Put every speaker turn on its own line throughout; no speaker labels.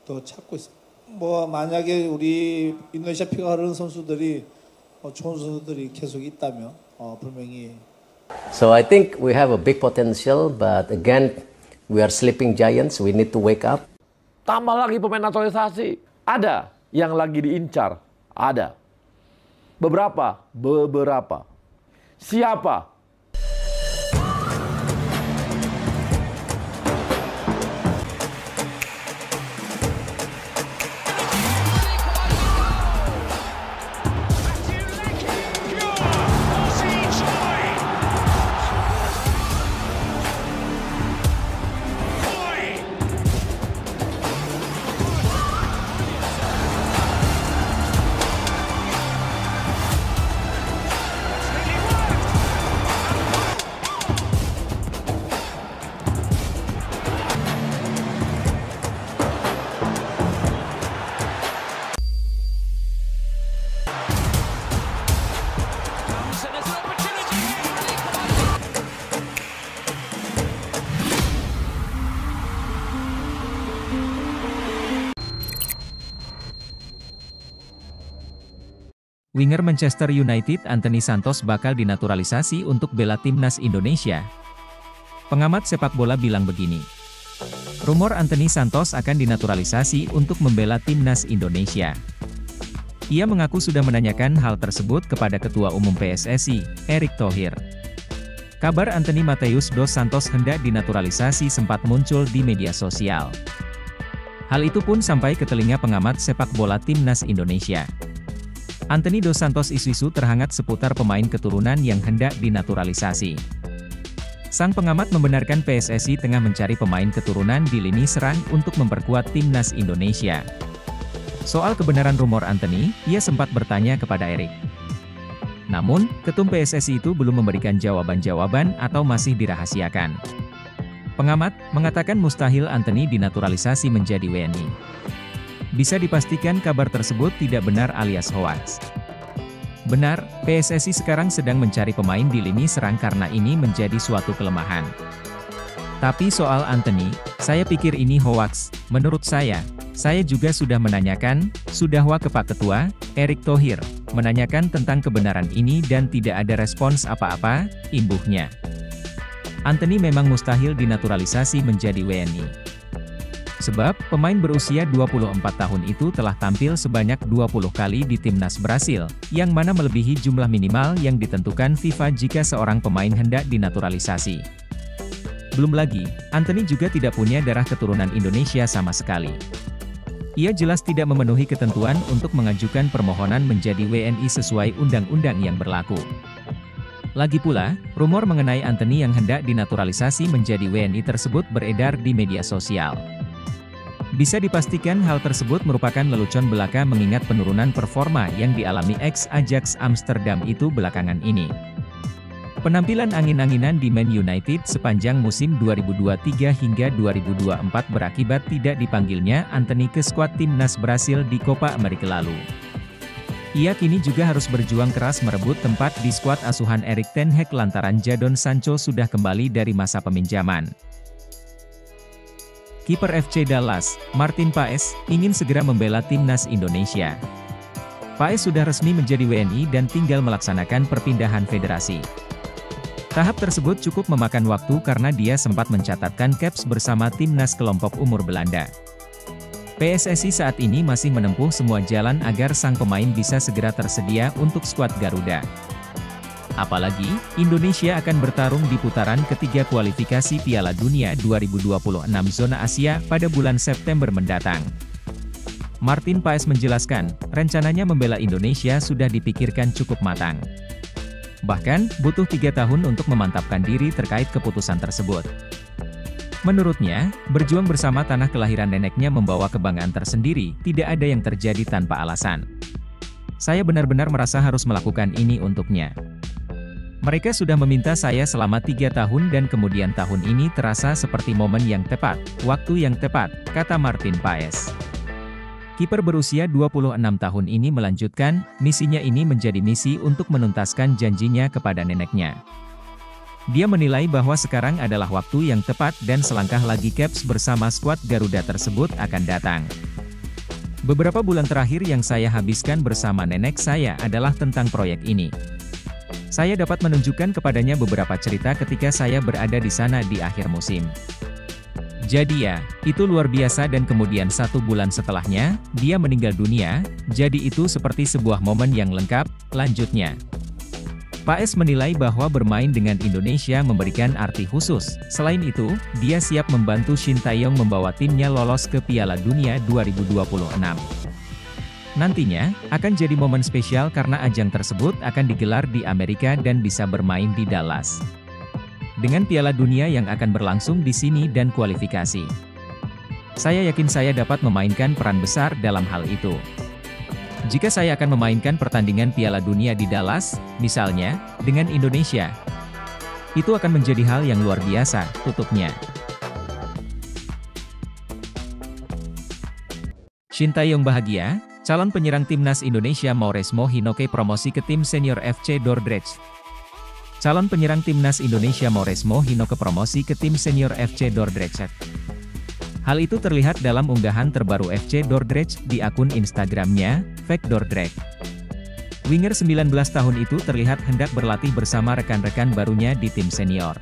더 찾고 있습니다. 뭐 만약에 우리 인도네시아 피가 흐르는 선수들이 좋은 선수들이 계속 있다면 분명히.
So I think we have a big potential, but again, we are sleeping giants. We need to wake up.
Tambah lagi pemain naturalisasi. Ada yang lagi diincar. Ada. Beberapa. Siapa?
Winger Manchester United Anthony Santos bakal dinaturalisasi untuk bela timnas Indonesia. Pengamat sepak bola bilang begini. Rumor Anthony Santos akan dinaturalisasi untuk membela timnas Indonesia. Ia mengaku sudah menanyakan hal tersebut kepada Ketua Umum PSSI, Erick Thohir. Kabar Anthony Mateus dos Santos hendak dinaturalisasi sempat muncul di media sosial. Hal itu pun sampai ke telinga pengamat sepak bola timnas Indonesia. Anthony dos Santos isu-isu terhangat seputar pemain keturunan yang hendak dinaturalisasi. Sang pengamat membenarkan PSSI tengah mencari pemain keturunan di lini serang untuk memperkuat timnas Indonesia. Soal kebenaran rumor Anthony, ia sempat bertanya kepada Erick. Namun, ketum PSSI itu belum memberikan jawaban-jawaban atau masih dirahasiakan. Pengamat mengatakan mustahil Anthony dinaturalisasi menjadi WNI. Bisa dipastikan kabar tersebut tidak benar alias hoaks. Benar, PSSI sekarang sedang mencari pemain di lini serang karena ini menjadi suatu kelemahan. Tapi soal Anthony, saya pikir ini hoaks. Menurut saya juga sudah menanyakan, sudahwa ke Pak Ketua, Erick Thohir, menanyakan tentang kebenaran ini dan tidak ada respons apa-apa, imbuhnya. Anthony memang mustahil dinaturalisasi menjadi WNI. Sebab, pemain berusia 24 tahun itu telah tampil sebanyak 20 kali di timnas Brasil, yang mana melebihi jumlah minimal yang ditentukan FIFA jika seorang pemain hendak dinaturalisasi. Belum lagi, Anthony juga tidak punya darah keturunan Indonesia sama sekali. Ia jelas tidak memenuhi ketentuan untuk mengajukan permohonan menjadi WNI sesuai undang-undang yang berlaku. Lagi pula, rumor mengenai Anthony yang hendak dinaturalisasi menjadi WNI tersebut beredar di media sosial. Bisa dipastikan hal tersebut merupakan lelucon belaka mengingat penurunan performa yang dialami ex-Ajax Amsterdam itu belakangan ini. Penampilan angin-anginan di Man United sepanjang musim 2023 hingga 2024 berakibat tidak dipanggilnya Anthony ke skuad timnas Brasil di Copa America lalu. Ia kini juga harus berjuang keras merebut tempat di skuad asuhan Erik ten Hag lantaran Jadon Sancho sudah kembali dari masa peminjaman. Kiper FC Dallas, Martin Paes, ingin segera membela timnas Indonesia. Paes sudah resmi menjadi WNI dan tinggal melaksanakan perpindahan federasi. Tahap tersebut cukup memakan waktu karena dia sempat mencatatkan caps bersama timnas kelompok umur Belanda. PSSI saat ini masih menempuh semua jalan agar sang pemain bisa segera tersedia untuk skuad Garuda. Apalagi, Indonesia akan bertarung di putaran ketiga kualifikasi Piala Dunia 2026 zona Asia pada bulan September mendatang. Martin Paes menjelaskan, rencananya membela Indonesia sudah dipikirkan cukup matang. Bahkan, butuh 3 tahun untuk memantapkan diri terkait keputusan tersebut. Menurutnya, berjuang bersama tanah kelahiran neneknya membawa kebanggaan tersendiri, tidak ada yang terjadi tanpa alasan. Saya benar-benar merasa harus melakukan ini untuknya. Mereka sudah meminta saya selama 3 tahun dan kemudian tahun ini terasa seperti momen yang tepat, waktu yang tepat, kata Martin Paes. Kiper berusia 26 tahun ini melanjutkan, misinya ini menjadi misi untuk menuntaskan janjinya kepada neneknya. Dia menilai bahwa sekarang adalah waktu yang tepat dan selangkah lagi Caps bersama skuad Garuda tersebut akan datang. Beberapa bulan terakhir yang saya habiskan bersama nenek saya adalah tentang proyek ini. Saya dapat menunjukkan kepadanya beberapa cerita ketika saya berada di sana di akhir musim. Jadi ya, itu luar biasa dan kemudian 1 bulan setelahnya, dia meninggal dunia, jadi itu seperti sebuah momen yang lengkap, lanjutnya. Pak S menilai bahwa bermain dengan Indonesia memberikan arti khusus. Selain itu, dia siap membantu Shin Tae-yong membawa timnya lolos ke Piala Dunia 2026. Nantinya, akan jadi momen spesial karena ajang tersebut akan digelar di Amerika dan bisa bermain di Dallas. Dengan Piala Dunia yang akan berlangsung di sini dan kualifikasi. Saya yakin saya dapat memainkan peran besar dalam hal itu. Jika saya akan memainkan pertandingan Piala Dunia di Dallas, misalnya, dengan Indonesia, itu akan menjadi hal yang luar biasa, tutupnya. Shin Tae-yong bahagia, calon penyerang timnas Indonesia Mauresmo Hinoke promosi ke tim senior FC Dordrecht. Calon penyerang timnas Indonesia Mauresmo Hinoke promosi ke tim senior FC Dordrecht. Hal itu terlihat dalam unggahan terbaru FC Dordrecht di akun Instagramnya, Fake Dordrecht. Winger 19 tahun itu terlihat hendak berlatih bersama rekan-rekan barunya di tim senior.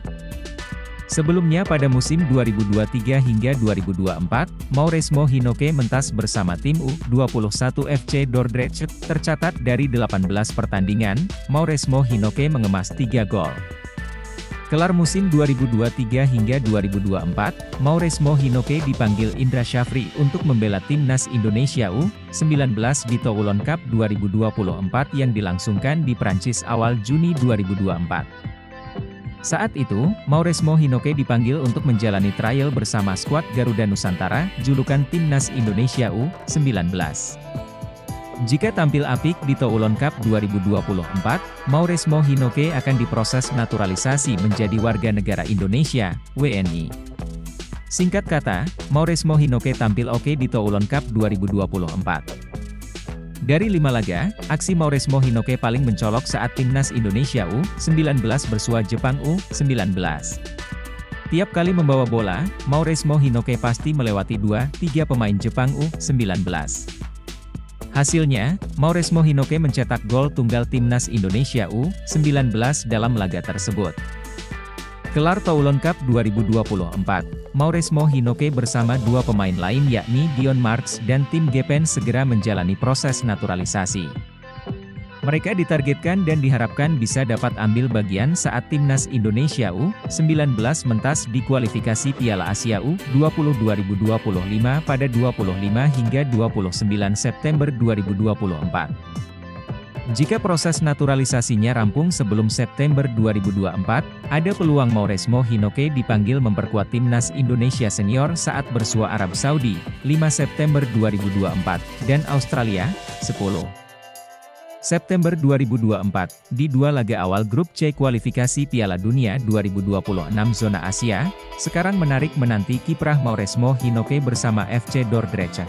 Sebelumnya pada musim 2023 hingga 2024, Mauresmo Hinoke mentas bersama tim U21 FC Dordrecht. Tercatat dari 18 pertandingan, Mauresmo Hinoke mengemas 3 gol. Kelar musim 2023 hingga 2024, Mauresmo Hinoke dipanggil Indra Syafri untuk membela timnas Indonesia U19 di Toulon Cup 2024 yang dilangsungkan di Prancis awal Juni 2024. Saat itu, Mauresmo Hinoke dipanggil untuk menjalani trial bersama skuad Garuda Nusantara, julukan timnas Indonesia U19. Jika tampil apik di Toulon Cup 2024, Mauresmo Hinoke akan diproses naturalisasi menjadi warga negara Indonesia, WNI. Singkat kata, Mauresmo Hinoke tampil oke di Toulon Cup 2024. Dari 5 laga, aksi Mauresmo Hinoke paling mencolok saat timnas Indonesia U19 bersua Jepang U19. Tiap kali membawa bola, Mauresmo Hinoke pasti melewati 2-3 pemain Jepang U19. Hasilnya, Mauresmo Hinoke mencetak gol tunggal timnas Indonesia U19 dalam laga tersebut. Kelar Toulon Cup 2024, Mauresmo Hinoke bersama 2 pemain lain yakni Dion Marks dan Tim Gepen segera menjalani proses naturalisasi. Mereka ditargetkan dan diharapkan bisa dapat ambil bagian saat timnas Indonesia U19 mentas di kualifikasi Piala Asia U20 2025 pada 25 hingga 29 September 2024. Jika proses naturalisasinya rampung sebelum September 2024, ada peluang Mauresmo Hinoke dipanggil memperkuat timnas Indonesia senior saat bersua Arab Saudi, 5 September 2024, dan Australia, 10 September 2024, di 2 laga awal grup C kualifikasi Piala Dunia 2026 zona Asia, sekarang menarik menanti kiprah Mauresmo Hinoke bersama FC Dordrecht.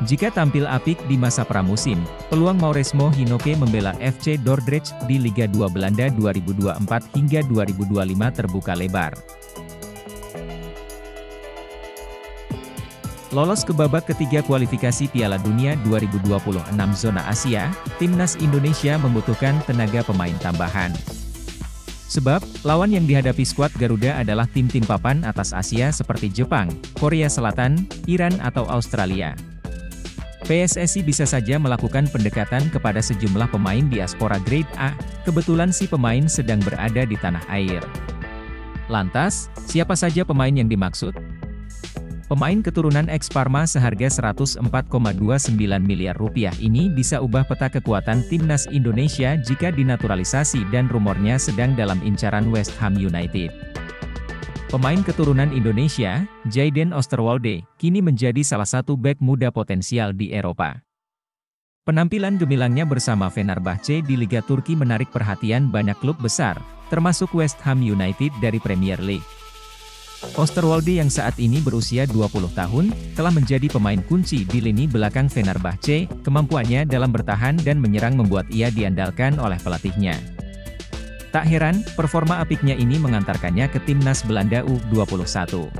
Jika tampil apik di masa pramusim, peluang Mauresmo Hinoke membela FC Dordrecht di Liga 2 Belanda 2024 hingga 2025 terbuka lebar. Lolos ke babak ketiga kualifikasi Piala Dunia 2026 zona Asia, timnas Indonesia membutuhkan tenaga pemain tambahan. Sebab, lawan yang dihadapi skuad Garuda adalah tim-tim papan atas Asia seperti Jepang, Korea Selatan, Iran atau Australia. PSSI bisa saja melakukan pendekatan kepada sejumlah pemain diaspora grade A, kebetulan si pemain sedang berada di tanah air. Lantas, siapa saja pemain yang dimaksud? Pemain keturunan ex-Parma seharga 104,29 miliar rupiah ini bisa ubah peta kekuatan timnas Indonesia jika dinaturalisasi dan rumornya sedang dalam incaran West Ham United. Pemain keturunan Indonesia, Jayden Oosterwolde, kini menjadi salah satu bek muda potensial di Eropa. Penampilan gemilangnya bersama Fenerbahce di Liga Turki menarik perhatian banyak klub besar, termasuk West Ham United dari Premier League. Oosterwolde yang saat ini berusia 20 tahun, telah menjadi pemain kunci di lini belakang Fenerbahce, kemampuannya dalam bertahan dan menyerang membuat ia diandalkan oleh pelatihnya. Tak heran, performa apiknya ini mengantarkannya ke timnas Belanda U21.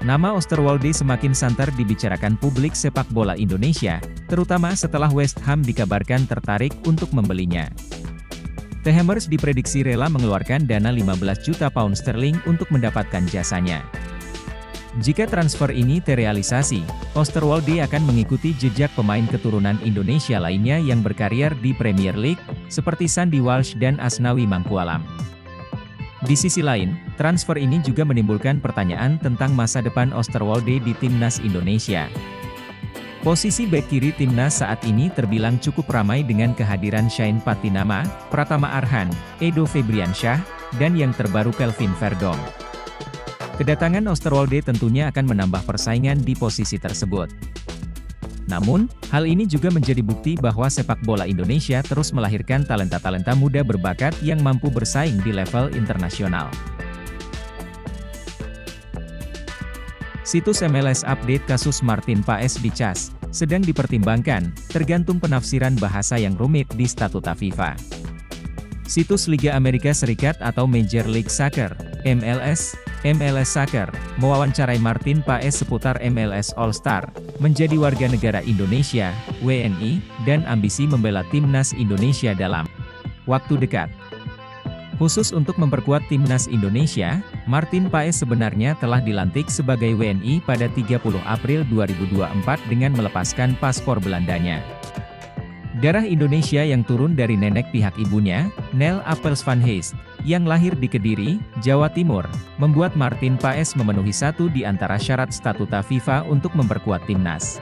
Nama Oosterwolde semakin santer dibicarakan publik sepak bola Indonesia, terutama setelah West Ham dikabarkan tertarik untuk membelinya. The Hammers diprediksi rela mengeluarkan dana 15 juta pound sterling untuk mendapatkan jasanya. Jika transfer ini terrealisasi, Oosterwolde akan mengikuti jejak pemain keturunan Indonesia lainnya yang berkarir di Premier League, seperti Sandy Walsh dan Asnawi Mangkualam. Di sisi lain, transfer ini juga menimbulkan pertanyaan tentang masa depan Oosterwolde di timnas Indonesia. Posisi bek kiri timnas saat ini terbilang cukup ramai dengan kehadiran Shane Patinama, Pratama Arhan, Edo Febriansyah, dan yang terbaru Kelvin Verdong. Kedatangan Oosterwolde tentunya akan menambah persaingan di posisi tersebut. Namun, hal ini juga menjadi bukti bahwa sepak bola Indonesia terus melahirkan talenta-talenta muda berbakat yang mampu bersaing di level internasional. Situs MLS update kasus Martin Paes di CAS, sedang dipertimbangkan, tergantung penafsiran bahasa yang rumit di statuta FIFA. Situs Liga Amerika Serikat atau Major League Soccer, MLS Soccer, mewawancarai Martin Paes seputar MLS All-Star, menjadi warga negara Indonesia, WNI, dan ambisi membela timnas Indonesia dalam waktu dekat. Khusus untuk memperkuat timnas Indonesia, Martin Paes sebenarnya telah dilantik sebagai WNI pada 30 April 2024 dengan melepaskan paspor Belandanya. Darah Indonesia yang turun dari nenek pihak ibunya, Nel Appels van Heest, yang lahir di Kediri, Jawa Timur, membuat Martin Paes memenuhi satu di antara syarat statuta FIFA untuk memperkuat timnas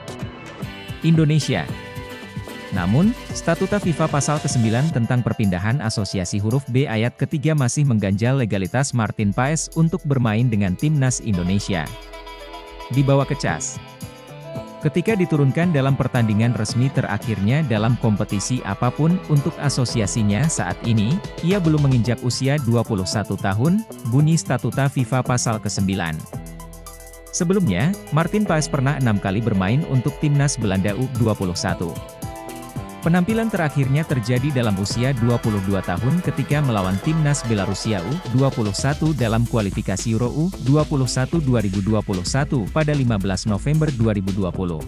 Indonesia. Namun, statuta FIFA pasal ke-9 tentang perpindahan asosiasi huruf B ayat ketiga masih mengganjal legalitas Martin Paes untuk bermain dengan timnas Indonesia. Dibawa ke CAS. Ketika diturunkan dalam pertandingan resmi terakhirnya dalam kompetisi apapun untuk asosiasinya saat ini, ia belum menginjak usia 21 tahun, bunyi statuta FIFA pasal ke-9. Sebelumnya, Martin Paes pernah 6 kali bermain untuk timnas Belanda U21. Penampilan terakhirnya terjadi dalam usia 22 tahun ketika melawan timnas Belarusia U21 dalam kualifikasi Euro U21 2021 pada 15 November 2020.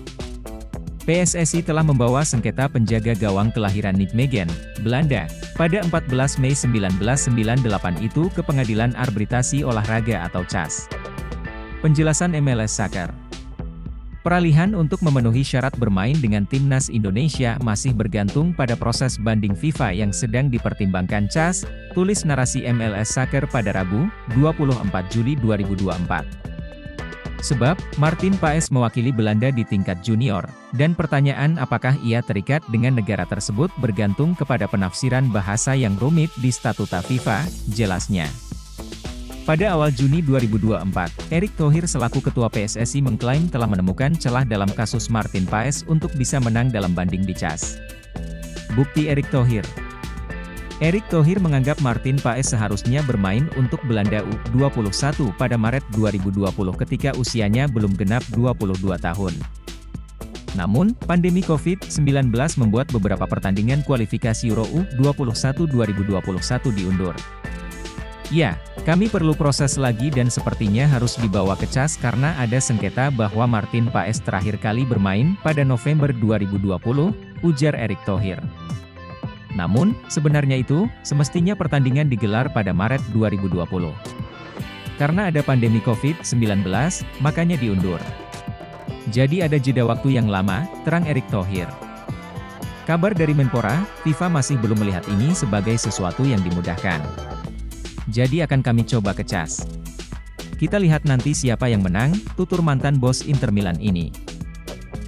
PSSI telah membawa sengketa penjaga gawang kelahiran Nijmegen, Belanda, pada 14 Mei 1998 itu ke Pengadilan Arbitrasi Olahraga atau CAS. Penjelasan MLS Soccer. Peralihan untuk memenuhi syarat bermain dengan timnas Indonesia masih bergantung pada proses banding FIFA yang sedang dipertimbangkan CAS, tulis narasi MLS Soccer pada Rabu, 24 Juli 2024. Sebab, Martin Paes mewakili Belanda di tingkat junior, dan pertanyaan apakah ia terikat dengan negara tersebut bergantung kepada penafsiran bahasa yang rumit di statuta FIFA, jelasnya. Pada awal Juni 2024, Erick Thohir selaku Ketua PSSI mengklaim telah menemukan celah dalam kasus Martin Paes untuk bisa menang dalam banding di CAS. Bukti Erick Thohir. Erick Thohir menganggap Martin Paes seharusnya bermain untuk Belanda U21 pada Maret 2020 ketika usianya belum genap 22 tahun. Namun, pandemi COVID-19 membuat beberapa pertandingan kualifikasi Euro U21 2021 diundur. Ya, kami perlu proses lagi dan sepertinya harus dibawa ke CAS karena ada sengketa bahwa Martin Paes terakhir kali bermain pada November 2020, ujar Erick Thohir. Namun, sebenarnya itu, semestinya pertandingan digelar pada Maret 2020. Karena ada pandemi COVID-19, makanya diundur. Jadi ada jeda waktu yang lama, terang Erick Thohir. Kabar dari Menpora, FIFA masih belum melihat ini sebagai sesuatu yang dimudahkan. Jadi akan kami coba ke CAS. Kita lihat nanti siapa yang menang, tutur mantan bos Inter Milan ini.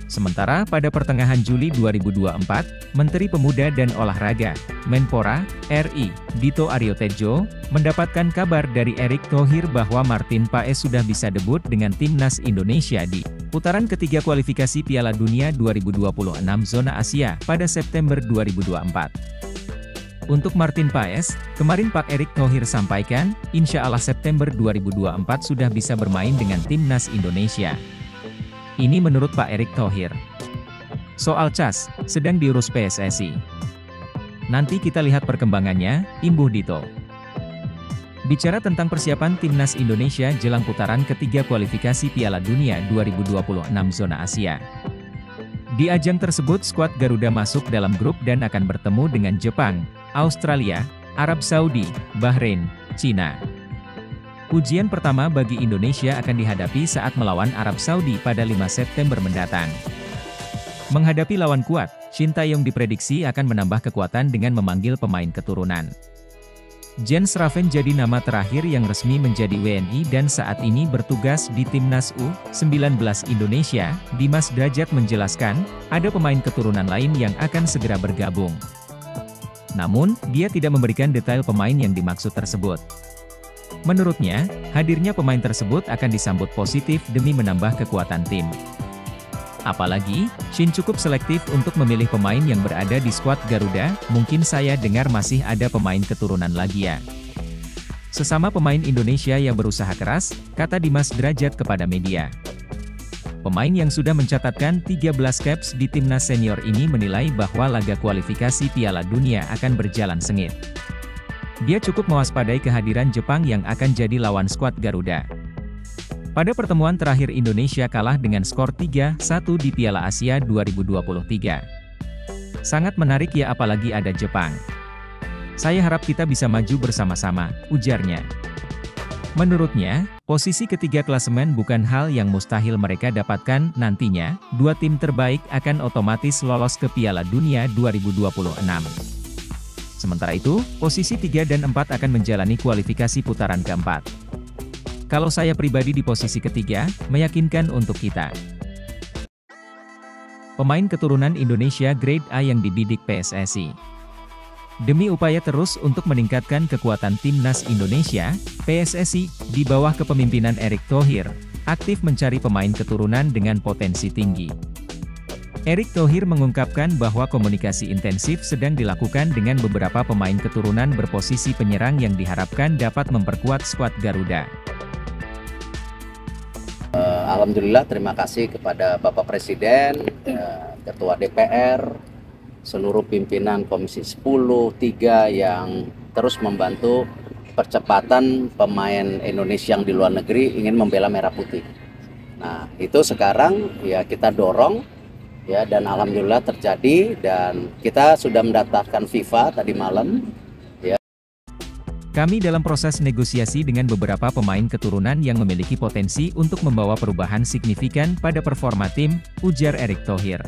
Sementara pada pertengahan Juli 2024, Menteri Pemuda dan Olahraga, Menpora, RI, Dito Aryo Tejo, mendapatkan kabar dari Erick Thohir bahwa Martin Paes sudah bisa debut dengan timnas Indonesia di putaran ketiga kualifikasi Piala Dunia 2026 zona Asia pada September 2024. Untuk Martin Paes, kemarin Pak Erick Thohir sampaikan, insya Allah September 2024 sudah bisa bermain dengan timnas Indonesia. Ini menurut Pak Erick Thohir. Soal CAS, sedang diurus PSSI. Nanti kita lihat perkembangannya, imbuh Dito. Bicara tentang persiapan timnas Indonesia jelang putaran ketiga kualifikasi Piala Dunia 2026 zona Asia. Di ajang tersebut skuad Garuda masuk dalam grup dan akan bertemu dengan Jepang, Australia, Arab Saudi, Bahrain, Cina. Ujian pertama bagi Indonesia akan dihadapi saat melawan Arab Saudi pada 5 September mendatang. Menghadapi lawan kuat, Shin Tae-yong diprediksi akan menambah kekuatan dengan memanggil pemain keturunan. Jens Raven jadi nama terakhir yang resmi menjadi WNI dan saat ini bertugas di Timnas U19 Indonesia. Dimas Derajat menjelaskan, ada pemain keturunan lain yang akan segera bergabung. Namun, dia tidak memberikan detail pemain yang dimaksud tersebut. Menurutnya, hadirnya pemain tersebut akan disambut positif demi menambah kekuatan tim. Apalagi, Shin cukup selektif untuk memilih pemain yang berada di skuad Garuda. Mungkin saya dengar masih ada pemain keturunan lagi ya. Sesama pemain Indonesia yang berusaha keras, kata Dimas Derajat kepada media. Pemain yang sudah mencatatkan 13 caps di timnas senior ini menilai bahwa laga kualifikasi Piala Dunia akan berjalan sengit. Dia cukup mewaspadai kehadiran Jepang yang akan jadi lawan skuad Garuda. Pada pertemuan terakhir Indonesia kalah dengan skor 3-1 di Piala Asia 2023. Sangat menarik ya apalagi ada Jepang. Saya harap kita bisa maju bersama-sama, ujarnya. Menurutnya, posisi ketiga klasemen bukan hal yang mustahil mereka dapatkan nantinya. Dua tim terbaik akan otomatis lolos ke Piala Dunia 2026. Sementara itu, posisi 3 dan 4 akan menjalani kualifikasi putaran keempat. Kalau saya pribadi di posisi ketiga, meyakinkan untuk kita. Pemain keturunan Indonesia Grade A yang dibidik PSSI. Demi upaya terus untuk meningkatkan kekuatan timnas Indonesia, PSSI, di bawah kepemimpinan Erick Thohir, aktif mencari pemain keturunan dengan potensi tinggi. Erick Thohir mengungkapkan bahwa komunikasi intensif sedang dilakukan dengan beberapa pemain keturunan berposisi penyerang yang diharapkan dapat memperkuat skuad Garuda.
Alhamdulillah, terima kasih kepada Bapak Presiden, Ketua DPR, seluruh pimpinan Komisi 10, 3 yang terus membantu percepatan pemain Indonesia yang di luar negeri ingin membela merah putih. Nah, itu sekarang ya kita dorong ya, dan alhamdulillah terjadi, dan kita sudah mendaftarkan FIFA tadi malam.
Kami dalam proses negosiasi dengan beberapa pemain keturunan yang memiliki potensi untuk membawa perubahan signifikan pada performa tim, ujar Erick Thohir.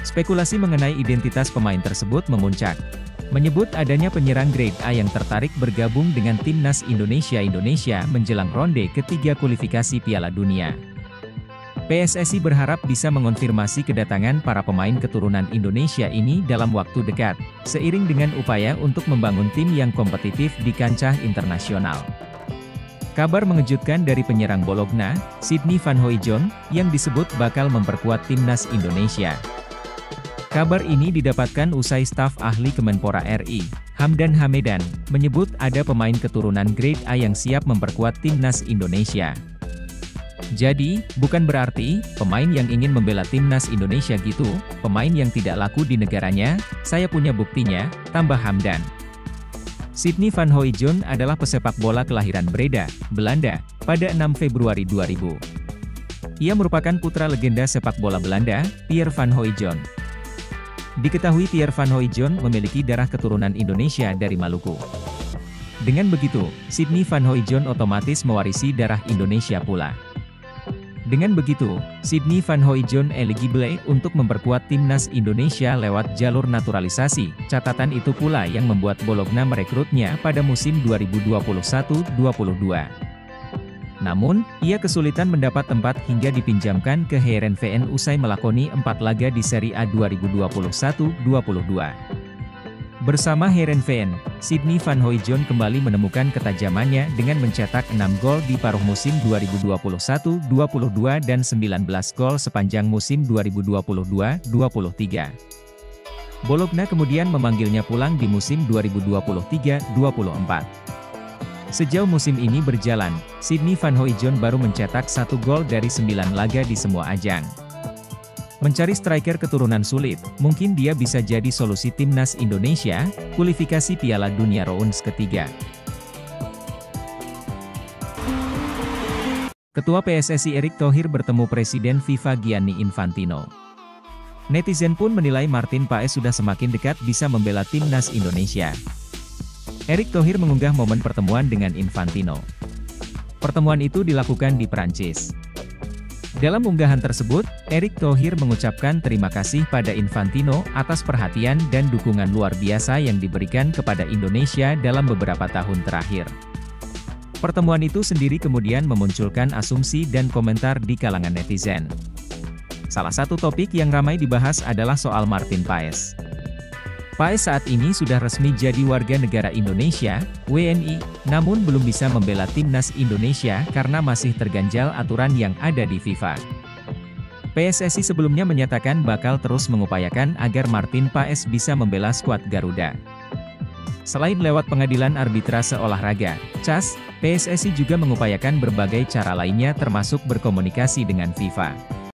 Spekulasi mengenai identitas pemain tersebut memuncak, menyebut adanya penyerang grade A yang tertarik bergabung dengan timnas Indonesia menjelang ronde ketiga kualifikasi Piala Dunia. PSSI berharap bisa mengonfirmasi kedatangan para pemain keturunan Indonesia ini dalam waktu dekat, seiring dengan upaya untuk membangun tim yang kompetitif di kancah internasional. Kabar mengejutkan dari penyerang Bologna, Sydney Van Hooijdonk, yang disebut bakal memperkuat timnas Indonesia. Kabar ini didapatkan usai staf ahli Kemenpora RI, Hamdan Hamedan, menyebut ada pemain keturunan grade A yang siap memperkuat timnas Indonesia. Jadi, bukan berarti, pemain yang ingin membela timnas Indonesia gitu, pemain yang tidak laku di negaranya, saya punya buktinya, tambah Hamdan. Sydney Van Hooijdonk adalah pesepak bola kelahiran Breda, Belanda, pada 6 Februari 2000. Ia merupakan putra legenda sepak bola Belanda, Pierre Van Hooijdonk. Diketahui Pierre Van Hooijdonk memiliki darah keturunan Indonesia dari Maluku. Dengan begitu, Sydney Van Hooijdonk otomatis mewarisi darah Indonesia pula. Dengan begitu, Sydney Van Hooijdonk eligible untuk memperkuat timnas Indonesia lewat jalur naturalisasi. Catatan itu pula yang membuat Bologna merekrutnya pada musim 2021-22. Namun, ia kesulitan mendapat tempat hingga dipinjamkan ke Heerenveen usai melakoni 4 laga di Serie A 2021-22. Bersama Heerenveen, Sydney Van Hooijdonk kembali menemukan ketajamannya dengan mencetak 6 gol di paruh musim 2021-22 dan 19 gol sepanjang musim 2022-23. Bologna kemudian memanggilnya pulang di musim 2023-24. Sejauh musim ini berjalan, Sydney Van Hooijdonk baru mencetak 1 gol dari 9 laga di semua ajang. Mencari striker keturunan sulit, mungkin dia bisa jadi solusi timnas Indonesia, kualifikasi Piala Dunia rounds ketiga. Ketua PSSI Erick Thohir bertemu Presiden FIFA Gianni Infantino. Netizen pun menilai Martin Paes sudah semakin dekat bisa membela timnas Indonesia. Erick Thohir mengunggah momen pertemuan dengan Infantino. Pertemuan itu dilakukan di Prancis. Dalam unggahan tersebut, Erick Thohir mengucapkan terima kasih pada Infantino atas perhatian dan dukungan luar biasa yang diberikan kepada Indonesia dalam beberapa tahun terakhir. Pertemuan itu sendiri kemudian memunculkan asumsi dan komentar di kalangan netizen. Salah satu topik yang ramai dibahas adalah soal Martin Paes. Paes saat ini sudah resmi jadi warga negara Indonesia, WNI, namun belum bisa membela timnas Indonesia karena masih terganjal aturan yang ada di FIFA. PSSI sebelumnya menyatakan bakal terus mengupayakan agar Martin Paes bisa membela skuad Garuda. Selain lewat pengadilan arbitrase olahraga, CAS, PSSI juga mengupayakan berbagai cara lainnya termasuk berkomunikasi dengan FIFA.